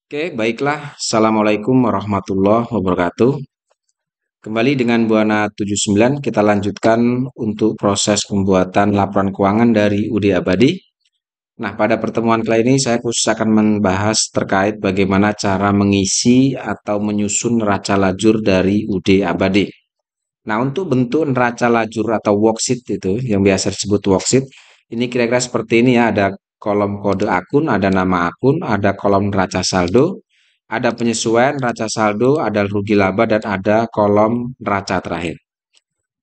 Oke, baiklah. Assalamualaikum warahmatullahi wabarakatuh. Kembali dengan Buana 79, kita lanjutkan untuk proses pembuatan laporan keuangan dari UD Abadi. Nah, pada pertemuan kali ini saya khusus akan membahas terkait bagaimana cara mengisi atau menyusun neraca lajur dari UD Abadi. Nah, untuk bentuk neraca lajur atau worksheet itu, yang biasa disebut worksheet, ini kira-kira seperti ini ya, ada kolom kode akun, ada nama akun, ada kolom neraca saldo, ada penyesuaian neraca saldo, ada rugi laba, dan ada kolom neraca terakhir.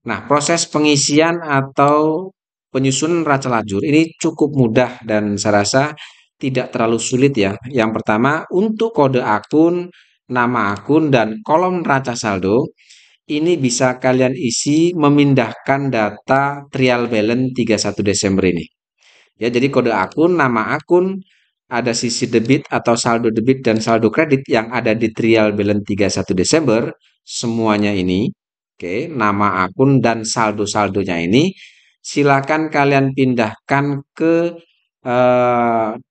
Nah, proses pengisian atau penyusunan neraca lajur ini cukup mudah dan saya rasa tidak terlalu sulit ya. Yang pertama, untuk kode akun, nama akun, dan kolom neraca saldo, ini bisa kalian isi memindahkan data trial balance 31 Desember ini. Ya, jadi kode akun, nama akun, ada sisi debit atau saldo debit dan saldo kredit yang ada di trial balance 31 Desember, semuanya ini, oke, nama akun dan saldo-saldonya ini, silakan kalian pindahkan ke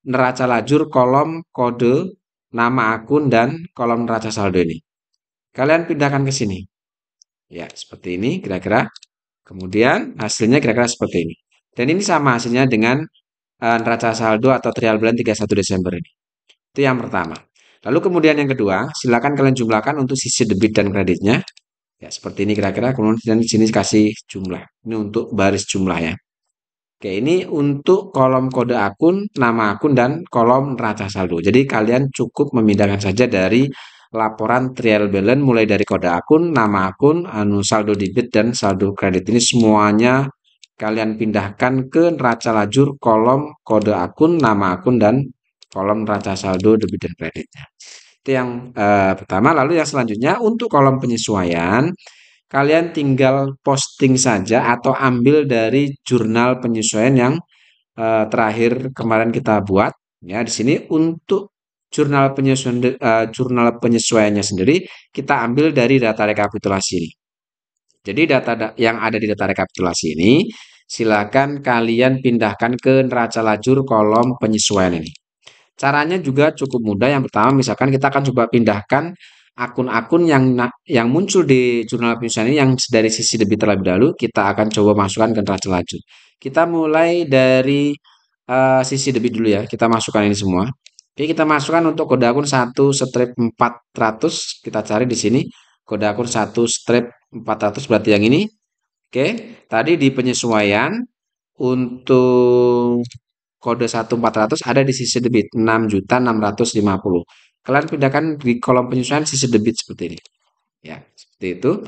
neraca lajur kolom kode, nama akun, dan kolom neraca saldo ini. Kalian pindahkan ke sini. Ya, seperti ini kira-kira. Kemudian hasilnya kira-kira seperti ini. Dan ini sama hasilnya dengan neraca saldo atau trial balance 31 Desember ini. Itu yang pertama. Lalu kemudian yang kedua, silakan kalian jumlahkan untuk sisi debit dan kreditnya. Ya, seperti ini kira-kira. Kemudian di sini kasih jumlah. Ini untuk baris jumlah ya. Oke, ini untuk kolom kode akun, nama akun, dan kolom neraca saldo. Jadi kalian cukup memindahkan saja dari laporan trial balance mulai dari kode akun, nama akun, saldo debit, dan saldo kredit. Ini semuanya kalian pindahkan ke neraca lajur kolom kode akun, nama akun, dan kolom neraca saldo debit dan kreditnya. Itu yang pertama. Lalu yang selanjutnya untuk kolom penyesuaian, kalian tinggal posting saja atau ambil dari jurnal penyesuaian yang terakhir kemarin kita buat. Ya, di sini untuk jurnal penyesuaiannya sendiri kita ambil dari data rekapitulasi ini. Jadi data yang ada di data rekapitulasi ini silakan kalian pindahkan ke neraca lajur kolom penyesuaian ini. Caranya juga cukup mudah. Yang pertama, misalkan kita akan coba pindahkan akun-akun yang muncul di jurnal penyesuaian ini yang dari sisi debit terlebih dahulu, kita akan coba masukkan ke neraca lajur. Kita mulai dari sisi debit dulu ya. Kita masukkan ini semua. Oke, kita masukkan untuk kode akun 1/400. Kita cari di sini kode akun 1/400 berarti yang ini. Oke, tadi di penyesuaian untuk kode 1/400 ada di sisi debit 6.650. Kalian pindahkan di kolom penyesuaian sisi debit seperti ini. Ya, seperti itu.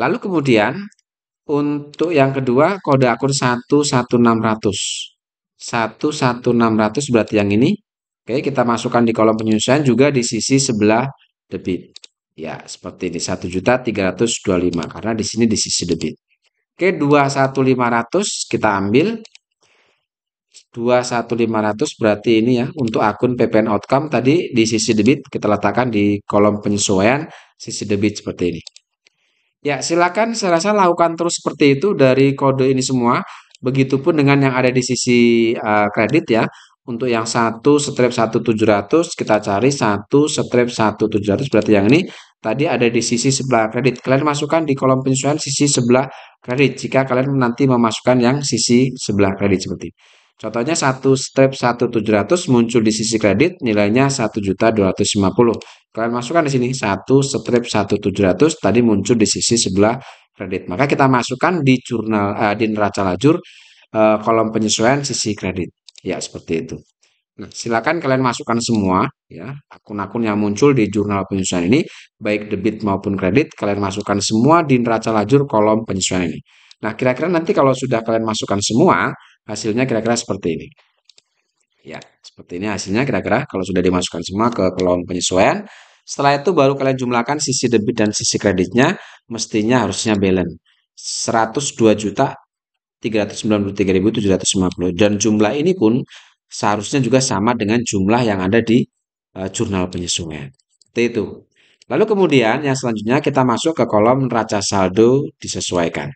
Lalu kemudian untuk yang kedua kode akun 11600. 11600 berarti yang ini. Oke, kita masukkan di kolom penyesuaian juga di sisi sebelah debit. Ya, seperti ini 1.325 karena di sini di sisi debit. Oke, 21500 kita ambil. 21500 berarti ini ya untuk akun PPN outcome tadi di sisi debit kita letakkan di kolom penyesuaian sisi debit seperti ini. Ya, silakan saya rasa lakukan terus seperti itu dari kode ini semua. Begitupun dengan yang ada di sisi kredit ya. Untuk yang 1/1700 kita cari 1/1700 berarti yang ini tadi ada di sisi sebelah kredit. Kalian masukkan di kolom penyesuaian sisi sebelah kredit jika kalian nanti memasukkan yang sisi sebelah kredit seperti ini. Contohnya 1/1700 muncul di sisi kredit nilainya 1.250. Kalian masukkan di sini 1/1700 tadi muncul di sisi sebelah kredit. Maka kita masukkan di di neraca lajur kolom penyesuaian sisi kredit. Ya, seperti itu. Nah, silakan kalian masukkan semua ya akun-akun yang muncul di jurnal penyesuaian ini baik debit maupun kredit kalian masukkan semua di neraca lajur kolom penyesuaian ini. Nah, kira-kira nanti kalau sudah kalian masukkan semua hasilnya kira-kira seperti ini. Ya, seperti ini hasilnya kira-kira kalau sudah dimasukkan semua ke kolom penyesuaian. Setelah itu baru kalian jumlahkan sisi debit dan sisi kreditnya, mestinya harusnya balance 102.393.750 dan jumlah ini pun seharusnya juga sama dengan jumlah yang ada di jurnal penyesuaian. Seperti itu. Lalu kemudian yang selanjutnya kita masuk ke kolom neraca saldo disesuaikan.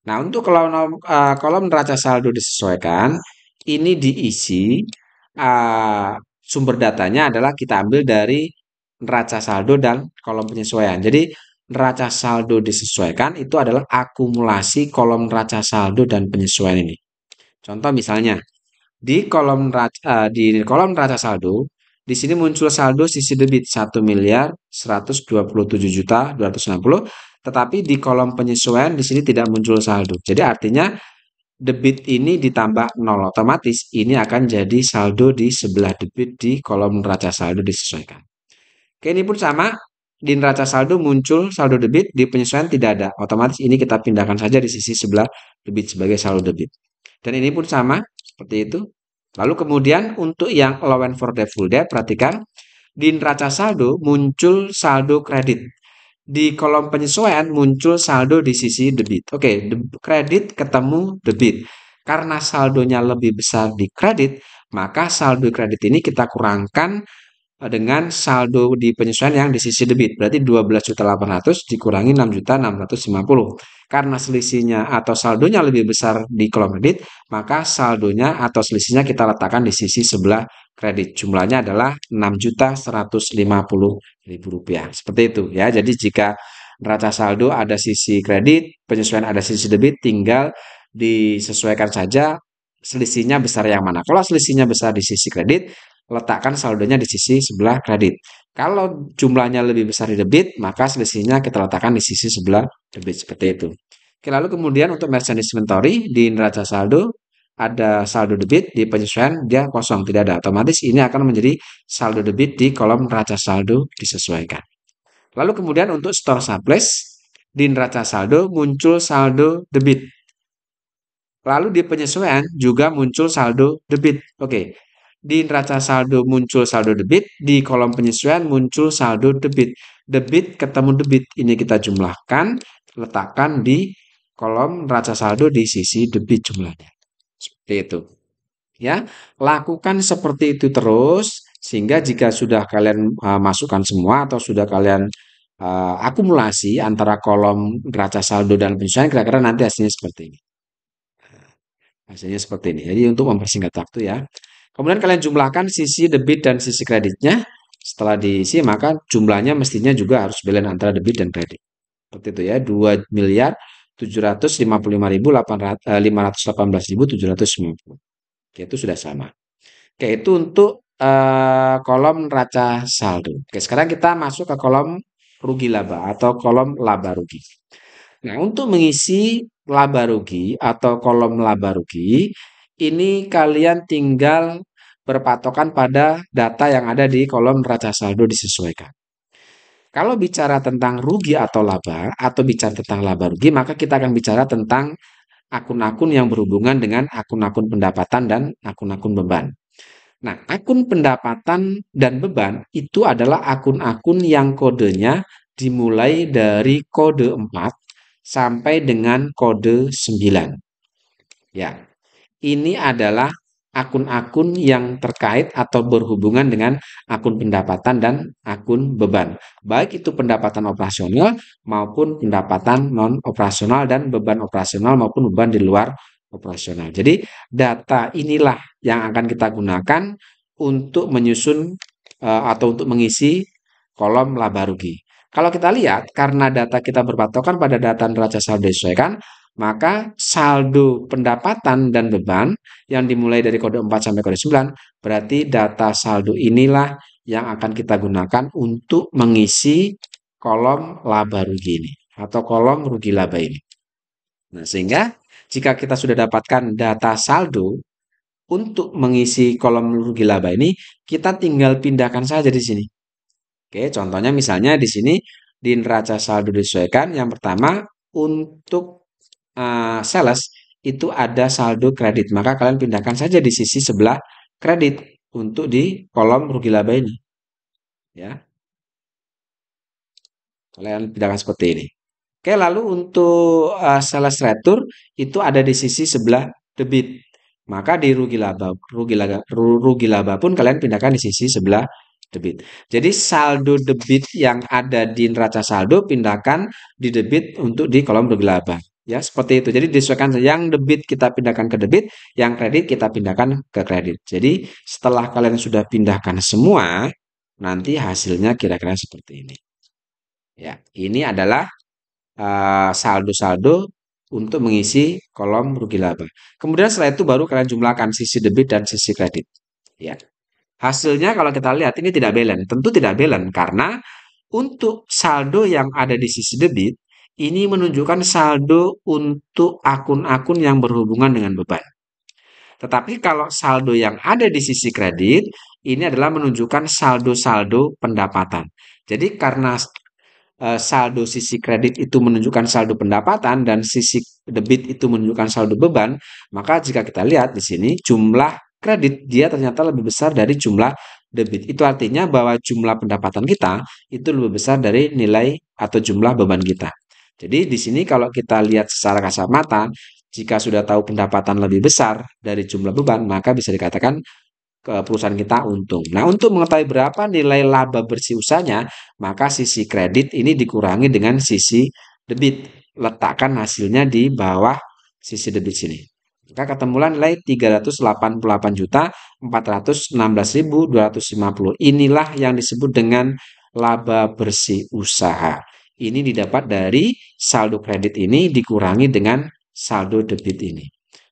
Nah, untuk kolom neraca saldo disesuaikan, ini diisi sumber datanya adalah kita ambil dari neraca saldo dan kolom penyesuaian. Jadi neraca saldo disesuaikan itu adalah akumulasi kolom neraca saldo dan penyesuaian ini. Contoh misalnya di kolom neraca saldo di sini muncul saldo sisi debit 1.127.260, tetapi di kolom penyesuaian di sini tidak muncul saldo. Jadi artinya debit ini ditambah 0, otomatis ini akan jadi saldo di sebelah debit di kolom neraca saldo disesuaikan. Oke, ini pun sama, di neraca saldo muncul saldo debit, di penyesuaian tidak ada. Otomatis ini kita pindahkan saja di sisi sebelah debit sebagai saldo debit. Dan ini pun sama, seperti itu. Lalu kemudian untuk yang allowance for debt full debt, perhatikan di neraca saldo muncul saldo kredit. Di kolom penyesuaian muncul saldo di sisi debit. Oke, kredit ketemu debit. Karena saldonya lebih besar di kredit, maka saldo kredit ini kita kurangkan dengan saldo di penyesuaian yang di sisi debit. Berarti 12.800.000 dikurangi 6.650.000. Karena selisihnya atau saldonya lebih besar di kolom kredit, maka saldonya atau selisihnya kita letakkan di sisi sebelah kredit. Jumlahnya adalah Rp6.150.000. Seperti itu ya. Jadi jika neraca saldo ada sisi kredit, penyesuaian ada sisi debit, tinggal disesuaikan saja selisihnya besar yang mana. Kalau selisihnya besar di sisi kredit, letakkan saldonya di sisi sebelah kredit. Kalau jumlahnya lebih besar di debit, maka selisihnya kita letakkan di sisi sebelah debit, seperti itu. Oke, lalu kemudian untuk merchandise inventory di neraca saldo ada saldo debit, di penyesuaian dia kosong, tidak ada. Otomatis ini akan menjadi saldo debit di kolom neraca saldo disesuaikan. Lalu kemudian untuk store surplus di neraca saldo muncul saldo debit. Lalu di penyesuaian juga muncul saldo debit. Oke, di neraca saldo muncul saldo debit, di kolom penyesuaian muncul saldo debit. Debit ketemu debit, ini kita jumlahkan, letakkan di kolom neraca saldo di sisi debit jumlahnya. Seperti itu. Ya, lakukan seperti itu terus sehingga jika sudah kalian masukkan semua atau sudah kalian akumulasi antara kolom neraca saldo dan penyesuaian, kira-kira nanti hasilnya seperti ini. Hasilnya seperti ini. Jadi untuk mempersingkat waktu ya. Kemudian kalian jumlahkan sisi debit dan sisi kreditnya. Setelah diisi maka jumlahnya mestinya juga harus balance antara debit dan kredit. Seperti itu ya, 2.755.518.790. Oke, itu sudah sama. Oke, itu untuk kolom neraca saldo. Oke, sekarang kita masuk ke kolom rugi laba atau kolom laba rugi. Nah, untuk mengisi laba rugi atau kolom laba rugi, ini kalian tinggal berpatokan pada data yang ada di kolom neraca saldo disesuaikan. Kalau bicara tentang rugi atau laba, atau bicara tentang laba rugi, maka kita akan bicara tentang akun-akun yang berhubungan dengan akun-akun pendapatan dan akun-akun beban. Nah, akun pendapatan dan beban itu adalah akun-akun yang kodenya dimulai dari kode 4 sampai dengan kode 9. Ya, ini adalah akun-akun yang terkait atau berhubungan dengan akun pendapatan dan akun beban. Baik itu pendapatan operasional maupun pendapatan non-operasional dan beban operasional maupun beban di luar operasional. Jadi data inilah yang akan kita gunakan untuk menyusun atau untuk mengisi kolom laba rugi. Kalau kita lihat, karena data kita berpatokan pada data neraca saldo disesuaikan, maka saldo pendapatan dan beban yang dimulai dari kode 4 sampai kode 9, berarti data saldo inilah yang akan kita gunakan untuk mengisi kolom laba rugi ini atau kolom rugi laba ini. Nah, sehingga jika kita sudah dapatkan data saldo untuk mengisi kolom rugi laba ini, kita tinggal pindahkan saja di sini. Oke, contohnya misalnya di sini di neraca saldo disesuaikan, yang pertama untuk sales itu ada saldo kredit, maka kalian pindahkan saja di sisi sebelah kredit untuk di kolom rugi laba ini. Ya, kalian pindahkan seperti ini. Oke, lalu untuk sales retur itu ada di sisi sebelah debit. Maka di rugi laba pun kalian pindahkan di sisi sebelah debit. Jadi saldo debit yang ada di neraca saldo pindahkan di debit untuk di kolom rugi laba. Ya, seperti itu. Jadi disesuaikan yang debit kita pindahkan ke debit, yang kredit kita pindahkan ke kredit. Jadi setelah kalian sudah pindahkan semua, nanti hasilnya kira-kira seperti ini. Ya, ini adalah saldo-saldo untuk mengisi kolom rugi laba. Kemudian setelah itu baru kalian jumlahkan sisi debit dan sisi kredit. Ya. Hasilnya kalau kita lihat ini tidak balance. Tentu tidak balance karena untuk saldo yang ada di sisi debit ini menunjukkan saldo untuk akun-akun yang berhubungan dengan beban. Tetapi kalau saldo yang ada di sisi kredit ini adalah menunjukkan saldo-saldo pendapatan. Jadi karena saldo sisi kredit itu menunjukkan saldo pendapatan dan sisi debit itu menunjukkan saldo beban, maka jika kita lihat di sini jumlah kredit dia ternyata lebih besar dari jumlah debit. Itu artinya bahwa jumlah pendapatan kita itu lebih besar dari nilai atau jumlah beban kita. Jadi di sini kalau kita lihat secara kasat mata, jika sudah tahu pendapatan lebih besar dari jumlah beban, maka bisa dikatakan ke perusahaan kita untung. Nah, untuk mengetahui berapa nilai laba bersih usahanya, maka sisi kredit ini dikurangi dengan sisi debit. Letakkan hasilnya di bawah sisi debit sini. Maka ketemulah nilai 388.416.250. Inilah yang disebut dengan laba bersih usaha. Ini didapat dari saldo kredit ini dikurangi dengan saldo debit ini.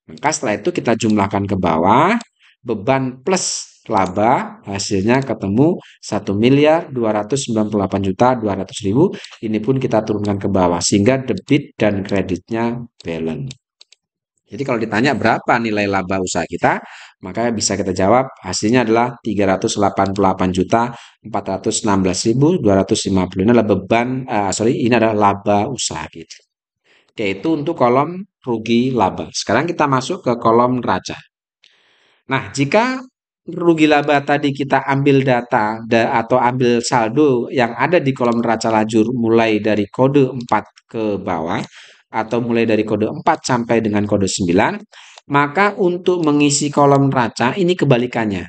Maka setelah itu kita jumlahkan ke bawah, beban plus laba hasilnya ketemu 1.298.200.000. Ini pun kita turunkan ke bawah sehingga debit dan kreditnya balance. Jadi kalau ditanya berapa nilai laba usaha kita, maka bisa kita jawab hasilnya adalah 388.416.250. Ini adalah ini adalah laba usaha kita. Yaitu untuk kolom rugi laba. Sekarang kita masuk ke kolom neraca. Nah, jika rugi laba tadi kita ambil data atau ambil saldo yang ada di kolom neraca lajur mulai dari kode 4 ke bawah atau mulai dari kode 4 sampai dengan kode 9, maka untuk mengisi kolom neraca ini kebalikannya.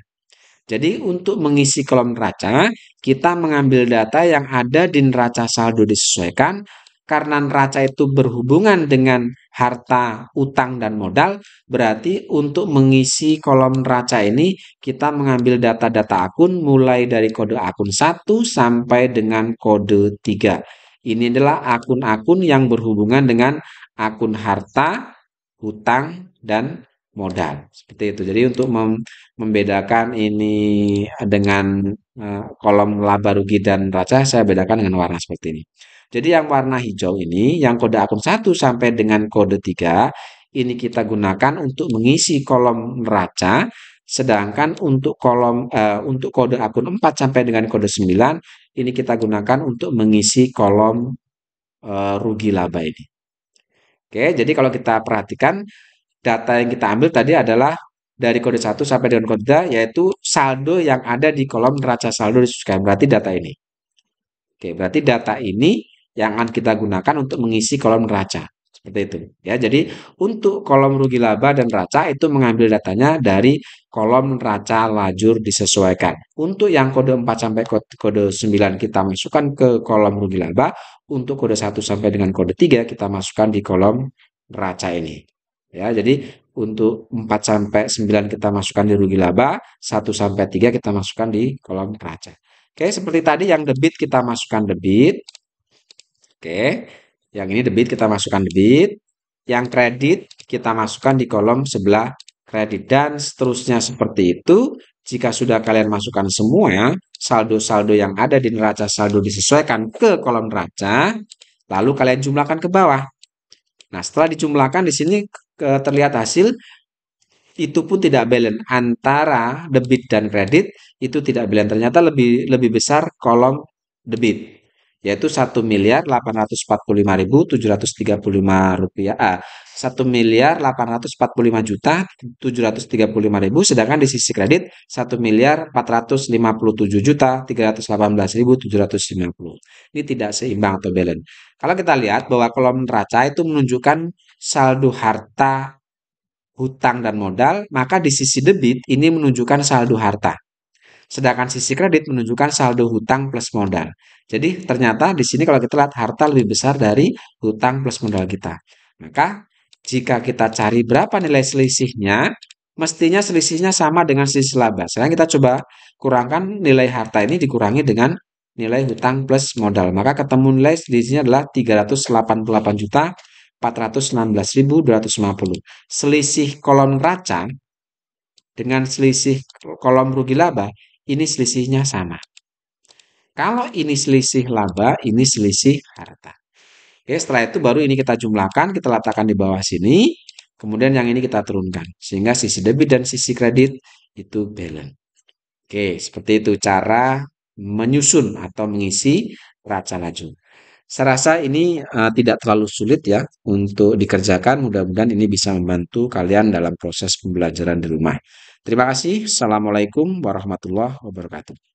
Jadi untuk mengisi kolom neraca, kita mengambil data yang ada di neraca saldo disesuaikan. Karena neraca itu berhubungan dengan harta, utang, dan modal, berarti untuk mengisi kolom neraca ini kita mengambil data-data akun mulai dari kode akun 1 sampai dengan kode 3. Ini adalah akun-akun yang berhubungan dengan akun harta, hutang, dan modal. Seperti itu. Jadi untuk membedakan ini dengan kolom laba rugi dan neraca, saya bedakan dengan warna seperti ini. Jadi yang warna hijau ini, yang kode akun 1 sampai dengan kode 3, ini kita gunakan untuk mengisi kolom neraca, sedangkan untuk untuk kode akun 4 sampai dengan kode 9, ini kita gunakan untuk mengisi kolom rugi laba ini. Oke, jadi kalau kita perhatikan, data yang kita ambil tadi adalah dari kode 1 sampai dengan kode 3, yaitu saldo yang ada di kolom neraca saldo disesuaikan. Berarti data ini. Oke, berarti data ini yang akan kita gunakan untuk mengisi kolom neraca. Seperti itu. Ya, jadi untuk kolom rugi laba dan neraca itu mengambil datanya dari kolom neraca lajur disesuaikan. Untuk yang kode 4 sampai kode 9 kita masukkan ke kolom rugi laba, untuk kode 1 sampai dengan kode 3 kita masukkan di kolom neraca ini. Ya, jadi untuk 4 sampai 9 kita masukkan di rugi laba, 1 sampai 3 kita masukkan di kolom neraca. Oke, seperti tadi yang debit kita masukkan debit. Oke, yang ini debit kita masukkan debit. Yang kredit kita masukkan di kolom sebelah kredit dan seterusnya seperti itu. Jika sudah kalian masukkan semua saldo-saldo yang ada di neraca saldo disesuaikan ke kolom neraca, lalu kalian jumlahkan ke bawah. Nah, setelah dijumlahkan di sini terlihat hasil itu pun tidak balance antara debit dan kredit, itu tidak balance. Ternyata lebih besar kolom debit, yaitu 1.845.735 rupiah, 1.845.735.000, sedangkan di sisi kredit 1.457.318.750. Ini tidak seimbang atau balance. Kalau kita lihat bahwa kolom neraca itu menunjukkan saldo harta, hutang, dan modal, maka di sisi debit ini menunjukkan saldo harta. Sedangkan sisi kredit menunjukkan saldo hutang plus modal. Jadi ternyata di sini kalau kita lihat harta lebih besar dari hutang plus modal kita. Maka jika kita cari berapa nilai selisihnya, mestinya selisihnya sama dengan selisih laba. Sekarang kita coba kurangkan nilai harta ini dikurangi dengan nilai hutang plus modal. Maka ketemu nilai selisihnya adalah 388.416.250. Selisih kolom neraca dengan selisih kolom rugi laba, ini selisihnya sama. Kalau ini selisih laba, ini selisih harta. Oke, setelah itu baru ini kita jumlahkan, kita letakkan di bawah sini. Kemudian yang ini kita turunkan. Sehingga sisi debit dan sisi kredit itu balance. Oke, seperti itu cara menyusun atau mengisi neraca laju. Saya rasa ini tidak terlalu sulit ya untuk dikerjakan. Mudah-mudahan ini bisa membantu kalian dalam proses pembelajaran di rumah. Terima kasih. Assalamualaikum warahmatullahi wabarakatuh.